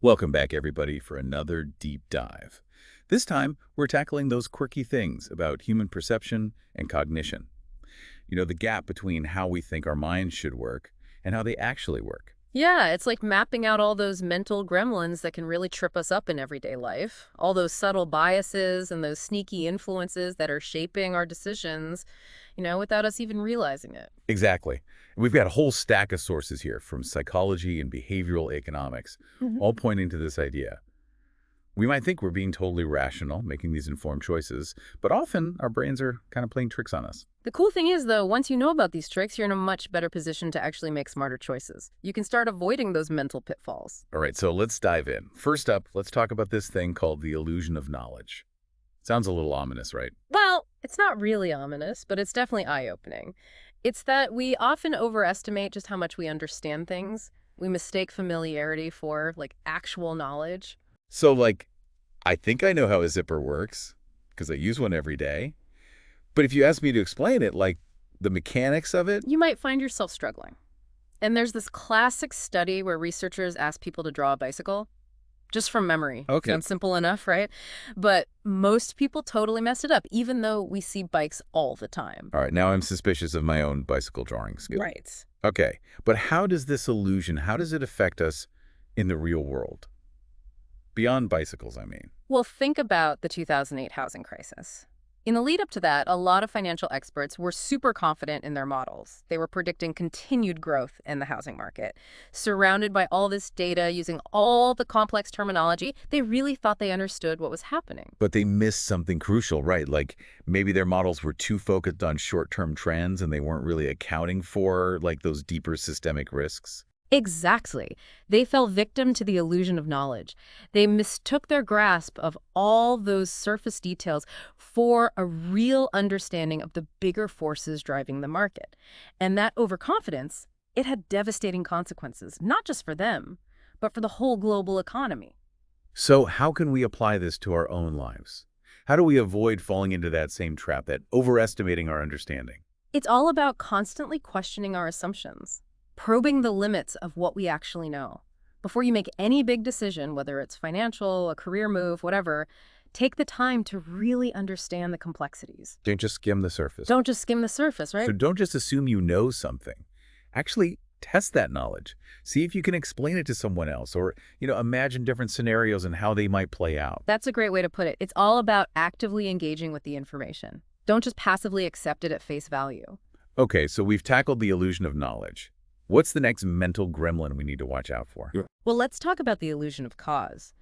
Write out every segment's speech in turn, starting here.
Welcome back, everybody, for another deep dive. This time, we're tackling those quirky things about human perception and cognition. The gap between how we think our minds should work and how they actually work. Yeah, it's like mapping out all those mental gremlins that can really trip us up in everyday life. All those subtle biases and those sneaky influences that are shaping our decisions, without us even realizing it. Exactly. We've got a whole stack of sources here from psychology and behavioral economics, all pointing to this idea. We might think we're being totally rational, making these informed choices, but often our brains are kind of playing tricks on us. The cool thing is, though, once you know about these tricks, you're in a much better position to actually make smarter choices. You can start avoiding those mental pitfalls. All right, so let's dive in. First up, let's talk about this thing called the illusion of knowledge. Sounds a little ominous, right? Well, it's not really ominous, but it's definitely eye-opening. It's that we often overestimate just how much we understand things. We mistake familiarity for, actual knowledge. So, I think I know how a zipper works because I use one every day. But if you ask me to explain it, the mechanics of it, You might find yourself struggling. And there's this classic study where researchers ask people to draw a bicycle, just from memory. okay. Sounds simple enough, right? But most people totally mess it up, even though we see bikes all the time. All right, now I'm suspicious of my own bicycle drawing skill. Right. Okay, but how does this illusion, how does it affect us in the real world? Beyond bicycles, I mean. Well, think about the 2008 housing crisis. In the lead up to that, a lot of financial experts were super confident in their models. They were predicting continued growth in the housing market. Surrounded by all this data, using all the complex terminology, they really thought they understood what was happening. But they missed something crucial, right? Like maybe their models were too focused on short-term trends and they weren't really accounting for those deeper systemic risks. Exactly. They fell victim to the illusion of knowledge. They mistook their grasp of all those surface details for a real understanding of the bigger forces driving the market. And that overconfidence, it had devastating consequences, not just for them, but for the whole global economy. So how can we apply this to our own lives? How do we avoid falling into that same trap, that overestimating our understanding? It's all about constantly questioning our assumptions, probing the limits of what we actually know. Before you make any big decision, whether it's financial, a career move, whatever, take the time to really understand the complexities. Don't just skim the surface. Don't just skim the surface, right? So don't just assume you know something. Actually, test that knowledge. See if you can explain it to someone else or, imagine different scenarios and how they might play out. That's a great way to put it. It's all about actively engaging with the information. Don't just passively accept it at face value. Okay, so we've tackled the illusion of knowledge. What's the next mental gremlin we need to watch out for? Well, let's talk about the illusion of cause.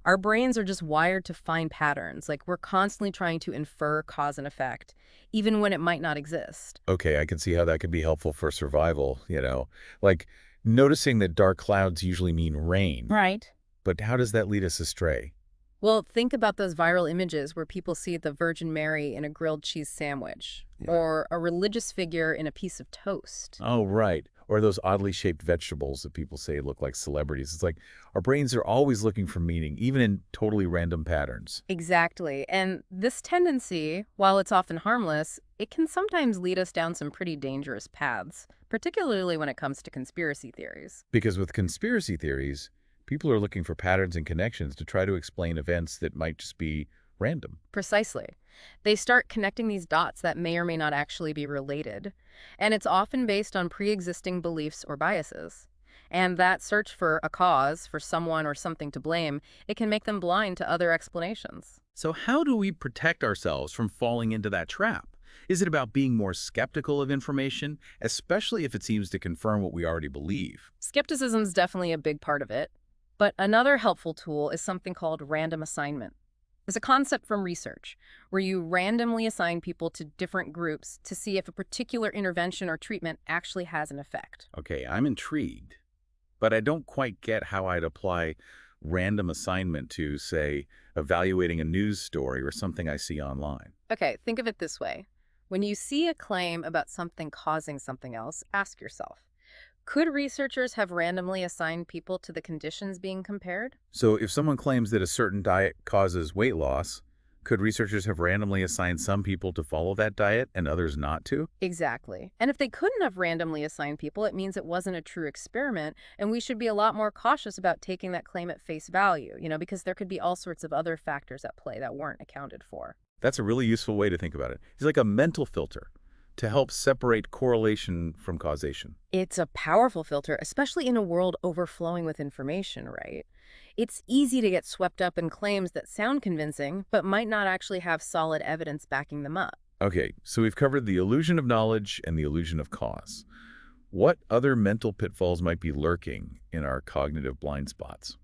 Our brains are just wired to find patterns, like we're constantly trying to infer cause and effect, even when it might not exist. Okay, I can see how that could be helpful for survival. Like noticing that dark clouds usually mean rain. Right. But how does that lead us astray? Well, think about those viral images where people see the Virgin Mary in a grilled cheese sandwich, Yeah. or a religious figure in a piece of toast. Oh, right. Or those oddly shaped vegetables that people say look like celebrities. It's like our brains are always looking for meaning, even in totally random patterns. Exactly. And this tendency, while it's often harmless, it can sometimes lead us down some pretty dangerous paths, particularly when it comes to conspiracy theories. Because with conspiracy theories, people are looking for patterns and connections to try to explain events that might just be random. Precisely. They start connecting these dots that may or may not actually be related, and it's often based on pre-existing beliefs or biases. And that search for a cause, for someone or something to blame, it can make them blind to other explanations. So how do we protect ourselves from falling into that trap? Is it about being more skeptical of information, especially if it seems to confirm what we already believe? Skepticism's definitely a big part of it, but another helpful tool is something called random assignment. It's a concept from research where you randomly assign people to different groups to see if a particular intervention or treatment actually has an effect. Okay, I'm intrigued, but I don't quite get how I'd apply random assignment to, say, evaluating a news story or something I see online. Okay, think of it this way. When you see a claim about something causing something else, ask yourself, could researchers have randomly assigned people to the conditions being compared? So if someone claims that a certain diet causes weight loss, Could researchers have randomly assigned some people to follow that diet and others not to? Exactly. And if they couldn't have randomly assigned people, it means it wasn't a true experiment, and we should be a lot more cautious about taking that claim at face value, because there could be all sorts of other factors at play that weren't accounted for. That's a really useful way to think about it. It's like a mental filter to help separate correlation from causation. It's a powerful filter, especially in a world overflowing with information, right? It's easy to get swept up in claims that sound convincing, but might not actually have solid evidence backing them up. Okay, so we've covered the illusion of knowledge and the illusion of cause. What other mental pitfalls might be lurking in our cognitive blind spots?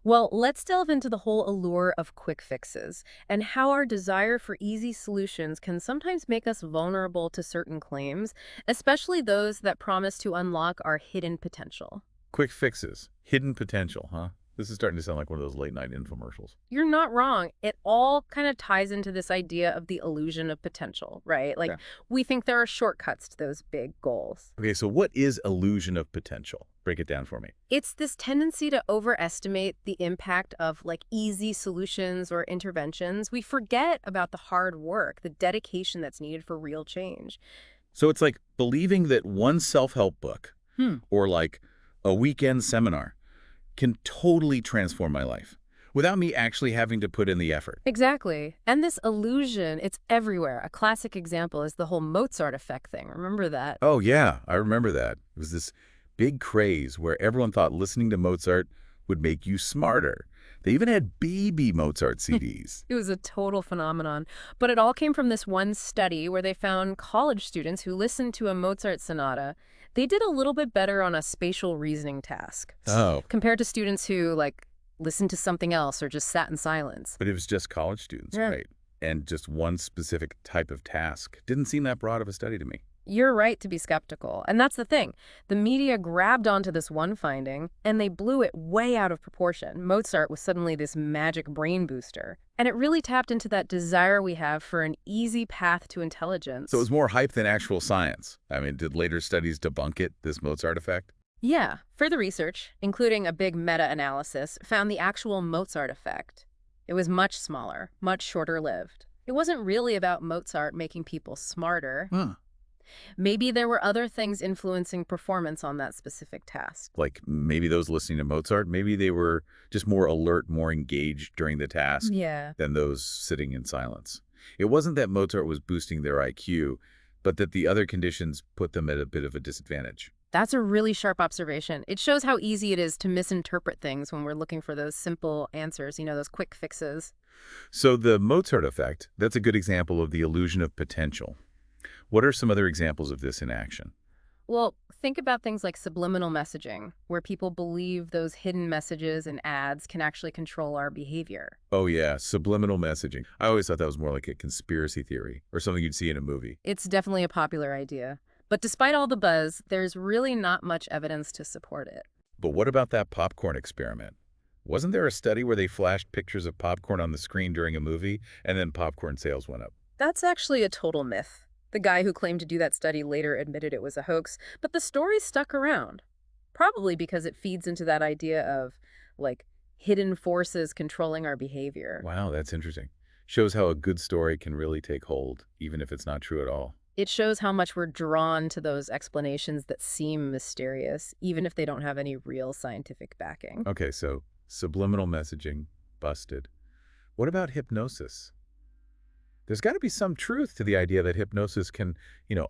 Well, let's delve into the whole allure of quick fixes and how our desire for easy solutions can sometimes make us vulnerable to certain claims, especially those that promise to unlock our hidden potential. Quick fixes, hidden potential, huh? This is starting to sound like one of those late-night infomercials. You're not wrong. It all kind of ties into this idea of the illusion of potential, right? Like, Yeah. we think there are shortcuts to those big goals. Okay, so what is illusion of potential? Break it down for me. It's this tendency to overestimate the impact of like easy solutions or interventions. We forget about the hard work, the dedication that's needed for real change. So it's like believing that one self-help book Hmm. or like a weekend seminar can totally transform my life without me actually having to put in the effort. Exactly. And this illusion, it's everywhere. A classic example is the whole Mozart effect thing. Remember that? Oh, yeah, I remember that. It was this big craze where everyone thought listening to Mozart would make you smarter. They even had baby Mozart CDs. It was a total phenomenon. But it all came from this one study where they found college students who listened to a Mozart sonata. They did a little bit better on a spatial reasoning task Oh, compared to students who, like, listened to something else or just sat in silence. but it was just college students, Yeah. right? And just one specific type of task. Didn't seem that broad of a study to me. You're right to be skeptical. And that's the thing. The media grabbed onto this one finding, and they blew it way out of proportion. Mozart was suddenly this magic brain booster. And it really tapped into that desire we have for an easy path to intelligence. So it was more hype than actual science. I mean, did later studies debunk it, this Mozart effect? Yeah. Further research, including a big meta-analysis, found the actual Mozart effect. It was much smaller, much shorter-lived. It wasn't really about Mozart making people smarter. Huh. Maybe there were other things influencing performance on that specific task. Like maybe those listening to Mozart, maybe they were just more alert, more engaged during the task Yeah. than those sitting in silence. It wasn't that Mozart was boosting their IQ, but that the other conditions put them at a bit of a disadvantage. That's a really sharp observation. It shows how easy it is to misinterpret things when we're looking for those simple answers, those quick fixes. So the Mozart effect, that's a good example of the illusion of potential. What are some other examples of this in action? Well, think about things like subliminal messaging, where people believe those hidden messages and ads can actually control our behavior. Oh yeah, subliminal messaging. I always thought that was more like a conspiracy theory or something you'd see in a movie. It's definitely a popular idea. But despite all the buzz, there's really not much evidence to support it. But what about that popcorn experiment? Wasn't there a study where they flashed pictures of popcorn on the screen during a movie and then popcorn sales went up? That's actually a total myth. The guy who claimed to do that study later admitted it was a hoax, but the story stuck around. Probably because it feeds into that idea of, like, hidden forces controlling our behavior. Wow, that's interesting. Shows how a good story can really take hold, even if it's not true at all. It shows how much we're drawn to those explanations that seem mysterious, even if they don't have any real scientific backing. Okay, so subliminal messaging, busted. What about hypnosis? There's got to be some truth to the idea that hypnosis can,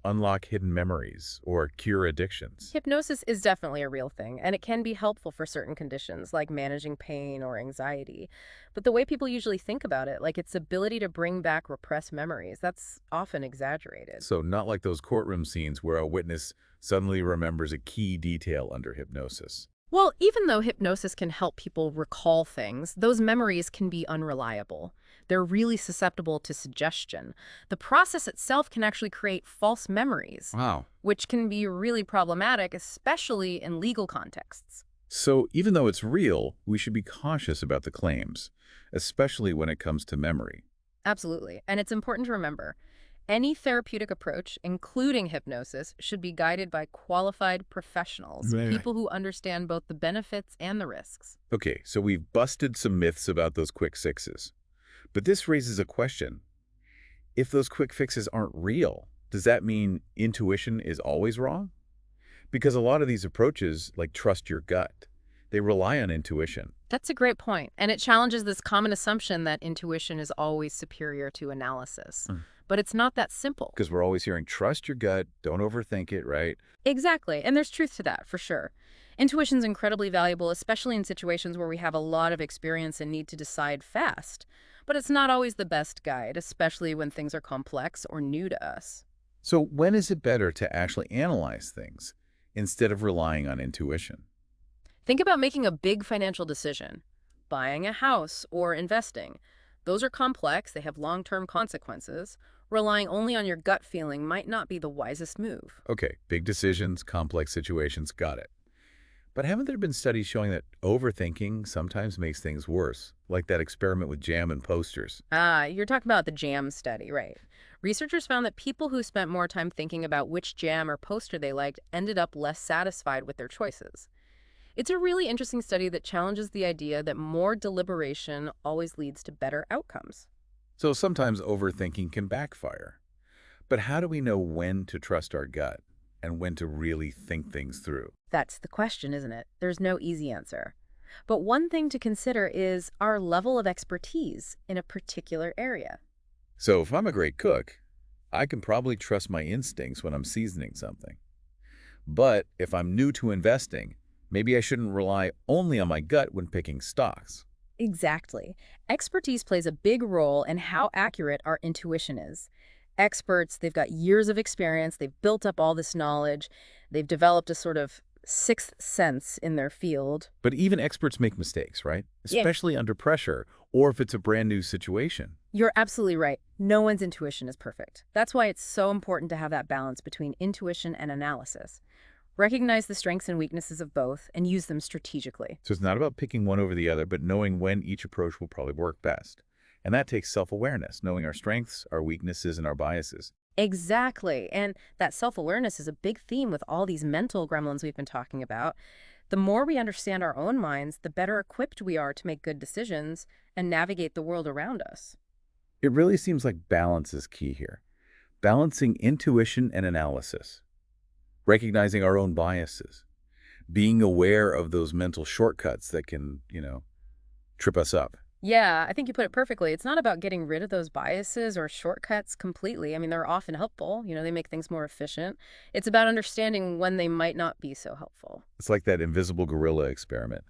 unlock hidden memories or cure addictions. Hypnosis is definitely a real thing, and it can be helpful for certain conditions, like managing pain or anxiety. But the way people usually think about it, like its ability to bring back repressed memories, that's often exaggerated. So not like those courtroom scenes where a witness suddenly remembers a key detail under hypnosis. Well, even though hypnosis can help people recall things, those memories can be unreliable. They're really susceptible to suggestion. The process itself can actually create false memories, Wow. which can be really problematic, especially in legal contexts. So even though it's real, we should be cautious about the claims, especially when it comes to memory. Absolutely. And it's important to remember, any therapeutic approach, including hypnosis, should be guided by qualified professionals, Right. people who understand both the benefits and the risks. Okay, so we've busted some myths about those quick fixes. But this raises a question. If those quick fixes aren't real, does that mean intuition is always wrong? Because a lot of these approaches, like trust your gut, they rely on intuition. That's a great point, and it challenges this common assumption that intuition is always superior to analysis. But it's not that simple. Because we're always hearing, trust your gut, don't overthink it, right? Exactly, and there's truth to that, for sure. Intuition's incredibly valuable, especially in situations where we have a lot of experience and need to decide fast. But it's not always the best guide, especially when things are complex or new to us. So when is it better to actually analyze things instead of relying on intuition? Think about making a big financial decision, buying a house or investing. Those are complex, they have long-term consequences. Relying only on your gut feeling might not be the wisest move. Okay, big decisions, complex situations, got it. But haven't there been studies showing that overthinking sometimes makes things worse, like that experiment with jam and posters? Ah, you're talking about the jam study, right? Researchers found that people who spent more time thinking about which jam or poster they liked ended up less satisfied with their choices. It's a really interesting study that challenges the idea that more deliberation always leads to better outcomes. So sometimes overthinking can backfire. But how do we know when to trust our gut and when to really think things through? That's the question, isn't it? There's no easy answer. But one thing to consider is our level of expertise in a particular area. So if I'm a great cook, I can probably trust my instincts when I'm seasoning something. But if I'm new to investing, maybe I shouldn't rely only on my gut when picking stocks. Exactly. Expertise plays a big role in how accurate our intuition is. Experts, they've got years of experience, they've built up all this knowledge, they've developed a sort of sixth sense in their field. But even experts make mistakes, right? Yeah. Especially under pressure or if it's a brand new situation. You're absolutely right. No one's intuition is perfect. That's why it's so important to have that balance between intuition and analysis. Recognize the strengths and weaknesses of both and use them strategically. So it's not about picking one over the other, but knowing when each approach will probably work best. And that takes self-awareness, knowing our strengths, our weaknesses, and our biases. Exactly. And that self-awareness is a big theme with all these mental gremlins we've been talking about. The more we understand our own minds, the better equipped we are to make good decisions and navigate the world around us. It really seems like balance is key here. Balancing intuition and analysis. Recognizing our own biases. Being aware of those mental shortcuts that can, trip us up. Yeah, I think you put it perfectly. It's not about getting rid of those biases or shortcuts completely. I mean, they're often helpful. They make things more efficient. It's about understanding when they might not be so helpful. It's like that invisible gorilla experiment,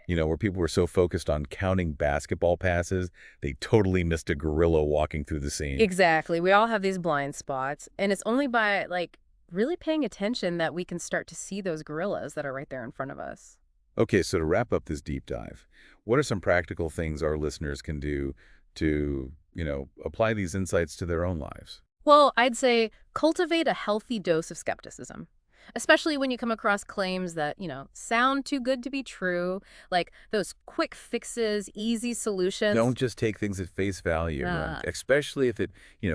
where people were so focused on counting basketball passes, they totally missed a gorilla walking through the scene. Exactly. We all have these blind spots. And it's only by, really paying attention that we can start to see those gorillas that are right there in front of us. Okay, so to wrap up this deep dive, what are some practical things our listeners can do to, apply these insights to their own lives? Well, I'd say cultivate a healthy dose of skepticism, especially when you come across claims that, sound too good to be true, like those quick fixes, easy solutions. Don't just take things at face value, especially if it,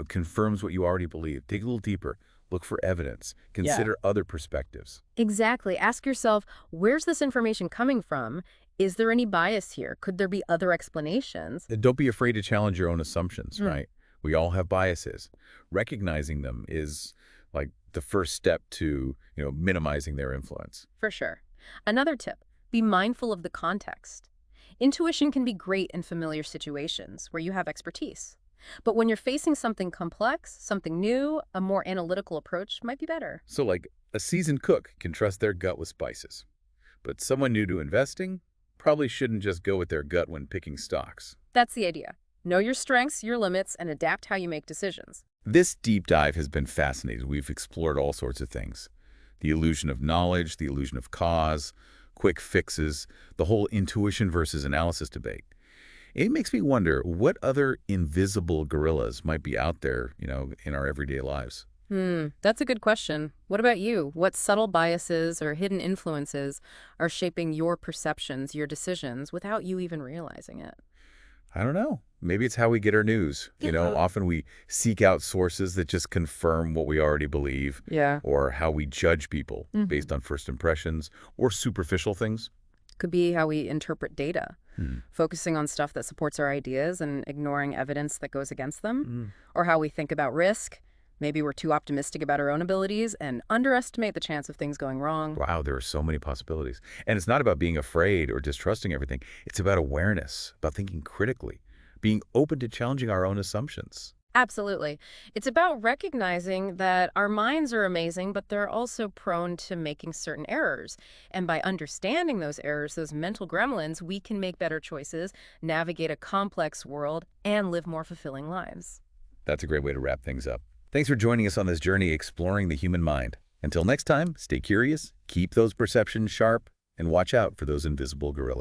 confirms what you already believe. Dig a little deeper. Look for evidence. Consider other perspectives. Exactly. Ask yourself, where's this information coming from? Is there any bias here? Could there be other explanations? And don't be afraid to challenge your own assumptions, right? We all have biases. Recognizing them is like the first step to, minimizing their influence. For sure. Another tip, be mindful of the context. Intuition can be great in familiar situations where you have expertise. But when you're facing something complex, something new, a more analytical approach might be better. So like a seasoned cook can trust their gut with spices. But someone new to investing probably shouldn't just go with their gut when picking stocks. That's the idea. Know your strengths, your limits, and adapt how you make decisions. This deep dive has been fascinating. We've explored all sorts of things. The illusion of knowledge, the illusion of cause, quick fixes, the whole intuition versus analysis debate. It makes me wonder what other invisible gorillas might be out there, in our everyday lives. That's a good question. What about you? What subtle biases or hidden influences are shaping your perceptions, your decisions, without you even realizing it? I don't know. Maybe it's how we get our news. Often we seek out sources that just confirm what we already believe. Yeah. Or how we judge people based on first impressions or superficial things. Could be how we interpret data. focusing on stuff that supports our ideas and ignoring evidence that goes against them, or how we think about risk. Maybe we're too optimistic about our own abilities and underestimate the chance of things going wrong. Wow, there are so many possibilities. And it's not about being afraid or distrusting everything. It's about awareness, about thinking critically, being open to challenging our own assumptions. Absolutely. It's about recognizing that our minds are amazing, but they're also prone to making certain errors. And by understanding those errors, those mental gremlins, we can make better choices, navigate a complex world, and live more fulfilling lives. That's a great way to wrap things up. Thanks for joining us on this journey exploring the human mind. Until next time, stay curious, keep those perceptions sharp, and watch out for those invisible gorillas.